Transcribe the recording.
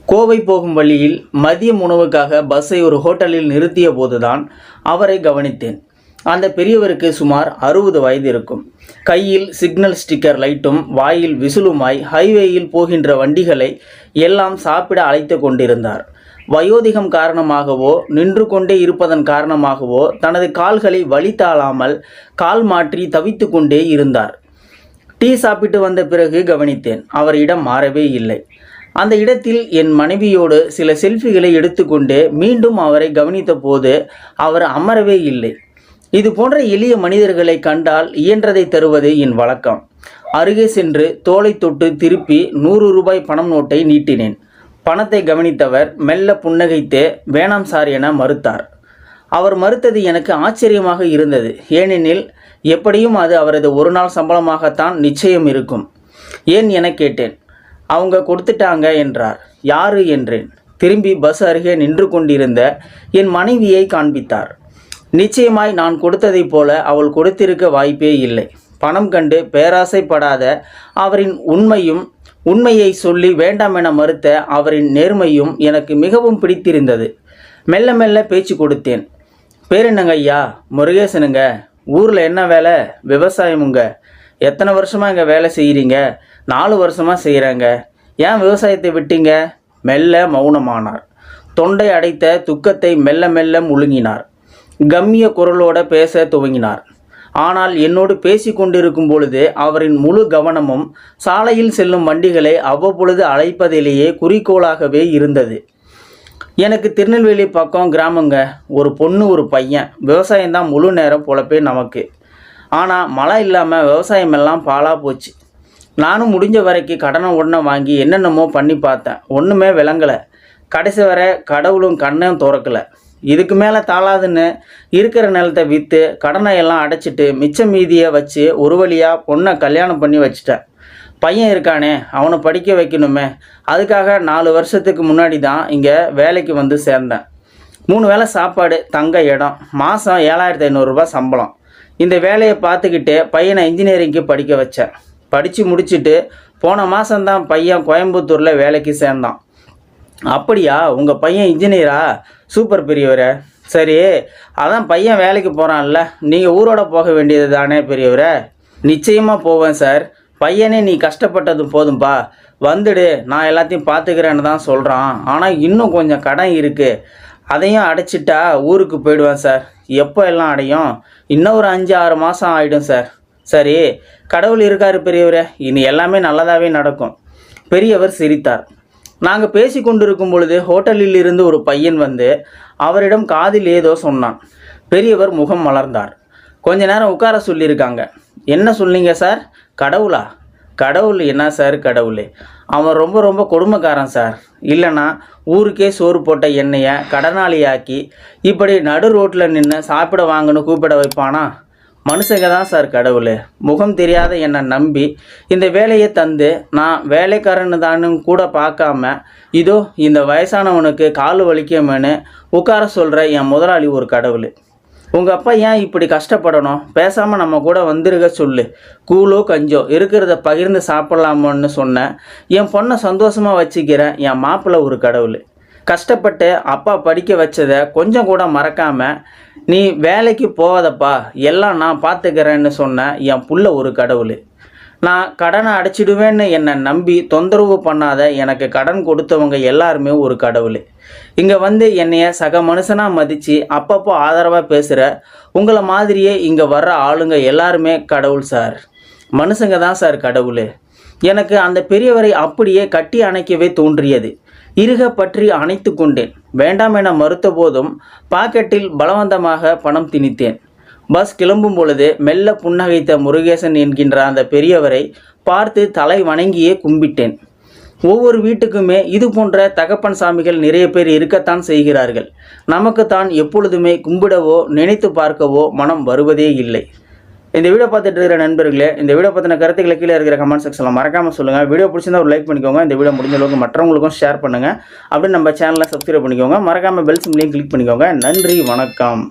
கோவை போகும் வழியில் மதியம் உணவுக்காக பஸ்ஸை ஒரு ஹோட்டலில் நிறுத்திய போதுதான் அவரை கவனித்தேன். அந்த பெரியவருக்கு சுமார் 60 வயது இருக்கும். கையில் சிக்னல் ஸ்டிக்கர் லைட்டும் வாயில் விசிலுமாய் ஹைவேயில் போகின்ற வண்டிகளை எல்லாம் சாப்பிட அழைத்து கொண்டிருந்தார். வயோதிகம் காரணமாகவோ நின்று கொண்டே இருப்பதன் காரணமாகவோ தனது கால்களை வழி தாழாமல் கால் மாற்றி தவித்து கொண்டே இருந்தார். டீ சாப்பிட்டு வந்த பிறகு கவனித்தேன். அவர் இடம் மாறவே இல்லை. அந்த இடத்தில் என் மனைவியோடு சில செல்ஃபிகளை எடுத்துக்கொண்டு மீண்டும் அவரை கவனித்த போது அவர் அமரவே இல்லை. இது போன்ற எளிய மனிதர்களை கண்டால் இயன்றதை தருவது என் வழக்கம். அருகே சென்று தோளை தொட்டு திருப்பி 100 ரூபாய் பணம் நோட்டை நீட்டினேன். பணத்தை கவனித்தவர் மெல்ல புன்னகைத்து வேணாம் சார் என மறுத்தார். அவர் மறுத்தது எனக்கு ஆச்சரியமாக இருந்தது. ஏனெனில் எப்படியும் அது அவரது ஒரு நாள் சம்பளமாகத்தான் நிச்சயம் இருக்கும். ஏன் என கேட்டேன். அவங்க கொடுத்துட்டாங்க என்றார். யாரு என்றேன். திரும்பி பஸ் அருகே நின்று கொண்டிருந்த என் மனைவியை காண்பித்தார். நிச்சயமாய் நான் கொடுத்ததைப் போல அவள் கொடுத்திருக்க வாய்ப்பே இல்லை. பணம் கண்டு பேராசைப்படாத அவரின் உண்மையை சொல்லி வேண்டாம் என மறுத்த அவரின் நேர்மையும் எனக்கு மிகவும் பிடித்திருந்தது. மெல்ல மெல்ல பேச்சு கொடுத்தேன். பேர் என்னங்க ஐயா? முருகேசனுங்க. ஊரில் என்ன வேலை? விவசாயமுங்க. எத்தனை வருஷமாக இங்கே வேலை செய்கிறீங்க? 4 வருஷமாக செய்கிறேங்க. ஏன் விவசாயத்தை விட்டீங்க? மெல்ல மௌனமானார். தொண்டை அடைத்த துக்கத்தை மெல்ல மெல்ல முழுங்கினார். கம்மிய குரலோட பேச துவங்கினார். ஆனால் என்னோடு பேசி கொண்டிருக்கும் பொழுது அவரின் முழு கவனமும் சாலையில் செல்லும் வண்டிகளை அவ்வப்பொழுது அழைப்பதிலேயே குறிக்கோளாகவே இருந்தது. எனக்கு திருநெல்வேலி பக்கம் கிராமங்க. ஒரு பொண்ணு ஒரு பையன். விவசாயம்தான் முழு நேரம் பொழப்பே நமக்கு. ஆனால் மழை இல்லாமல் விவசாயமெல்லாம் பாழாக போச்சு. நானும் முடிஞ்ச வரைக்கும் கடனை உடனே வாங்கி என்னென்னமோ பண்ணி பார்த்தேன். ஒன்றுமே விளங்கலை. கடைசி வரை கடவுளும் கண்ணையும் திறக்கலை. இதுக்கு மேலே தாளாதுன்னு இருக்கிற நிலத்தை விற்று கடனை எல்லாம் அடைச்சிட்டு மிச்ச மீதியை வச்சு ஒரு வழியாக பொண்ணை கல்யாணம் பண்ணி வச்சிட்டேன். பையன் இருக்கானே, அவனை படிக்க வைக்கணுமே. அதுக்காக 4 வருஷத்துக்கு முன்னாடி தான் இங்கே வேலைக்கு வந்து சேர்ந்தேன். 3 வேளை சாப்பாடு, தங்க இடம், மாதம் 7500 ரூபாய் சம்பளம். இந்த வேலையை பார்த்துக்கிட்டே பையனை இன்ஜினியரிங்க்கு படிக்க வச்சேன். படித்து முடிச்சுட்டு போன மாதம்தான் பையன் கோயம்புத்தூரில் வேலைக்கு சேர்ந்தான். அப்படியா? உங்கள் பையன் இன்ஜினியரா? சூப்பர் பெரியவரே. சரி, அதான் பையன் வேலைக்கு போகிறான்ல, நீங்கள் ஊரோட போக வேண்டியது தானே பெரியவரே? நிச்சயமாக போவேன் சார். பையனே நீ கஷ்டப்பட்டது போதும்பா, வந்துடு, நான் எல்லாத்தையும் பார்த்துக்கிறேன்னு தான் சொல்கிறான். ஆனால் இன்னும் கொஞ்சம் கடன் இருக்குது. அதையும் அடைச்சிட்டா ஊருக்கு போயிடுவேன் சார். எப்போ எல்லாம் அடையும்? இன்னும் ஒரு 5-6 மாதம் ஆகிடும் சார். சரி, கடவுள் இருக்கார் பெரியவரே, இனி எல்லாமே நல்லதாகவே நடக்கும். பெரியவர் சிரித்தார். நாங்கள் பேசி கொண்டிருக்கும் பொழுது ஹோட்டலில் இருந்து ஒரு பையன் வந்து அவரிடம் காதில் ஏதோ சொன்னான். பெரியவர் முகம் மலர்ந்தார். கொஞ்ச நேரம் உட்கார சொல்லியிருக்காங்க. என்ன சொன்னீங்க சார்? கடவுளா? கடவுள் என்ன சார் கடவுள்? அவன் ரொம்ப ரொம்ப கொடுமைக்காரன் சார். இல்லைனா ஊருக்கே சோறு போட்ட எண்ணெயை கடனாளியாக்கி இப்படி நடு ரோட்டில் நின்று சாப்பிட வாங்கன்னு கூப்பிட வைப்பானா? மனுஷங்க தான் சார் கடவுள். முகம் தெரியாத என்னை நம்பி இந்த வேலையை தந்து நான் வேலைக்காரன்னு தானு கூட பார்க்காம இதோ இந்த வயசானவனுக்கு கால் வலிக்குமேனு உட்கார சொல்கிற என் முதலாளி ஒரு கடவுள். உங்கள் அப்பா ஏன் இப்படி கஷ்டப்படணும்? பேசாமல் நம்ம கூட வந்துருக சொல்லு. கூழோ கஞ்சோ இருக்கிறத பகிர்ந்து சாப்பிட்லாமோன்னு சொன்னேன். என் பொண்ணை சந்தோஷமாக வச்சுக்கிறேன் என் மாப்பிள்ளை ஒரு கடவுள். கஷ்டப்பட்டு அப்பா படிக்க வச்சதை கொஞ்சம் கூட மறக்காமல் நீ வேலைக்கு போவதப்பா, எல்லாம் நான் பார்த்துக்கிறேன்னு சொன்ன என் புள்ள ஒரு கடவுள். நான் கடனை அடைச்சிடுவேன்னு என்னை நம்பி தொந்தரவு பண்ணாத எனக்கு கடன் கொடுத்தவங்க எல்லாருமே ஒரு கடவுள். இங்கே வந்து என்னைய சக மனுஷனாக மதித்து அப்பப்போ ஆதரவாக பேசுகிற உங்களை மாதிரியே இங்கே வர்ற ஆளுங்க எல்லாருமே கடவுள் சார். மனுஷங்க தான் சார் கடவுள். எனக்கு அந்த பெரியவரை அப்படியே கட்டி அணைக்கவே தோன்றியது. இறுக பற்றி அணைத்து கொண்டேன். வேண்டாம் என மறுத்த போதும் பாக்கெட்டில் பலவந்தமாக பணம் திணித்தேன். பஸ் கிளம்பும் பொழுது மெல்ல புன்னகைத்த முருகேசன் என்கின்ற அந்த பெரியவரை பார்த்து தலை வணங்கியே கும்பிட்டேன். ஒவ்வொரு வீட்டுக்குமே இது போன்ற தகப்பன் சாமிகள் நிறைய பேர் இருக்கத்தான் செய்கிறார்கள். நமக்குத்தான் எப்பொழுதுமே கும்பிடவோ நினைத்து பார்க்கவோ மனம் வருவதே இல்லை. இந்த வீடியோ பார்த்துட்டு இருக்கிற நண்பர்களே, இந்த வீடியோ பற்றின கருத்துக்களை கீழே இருக்கிற கமெண்ட் செக்ஷனில் மறக்காமல் சொல்லுங்கள். வீடியோ பிடிச்சிருந்தா ஒரு லைக் பண்ணிக்கோங்க. இந்த வீடியோ முடிஞ்ச அளவுக்கு மற்றவங்களுக்கும் ஷேர் பண்ணுங்கள். அப்படியே நம்ம சேனலை சப்ஸ்கிரைப் பண்ணிக்கோங்க. மறக்காமல் பெல் சிம்லையும் கிளிக் பண்ணிக்கோங்க. நன்றி, வணக்கம்.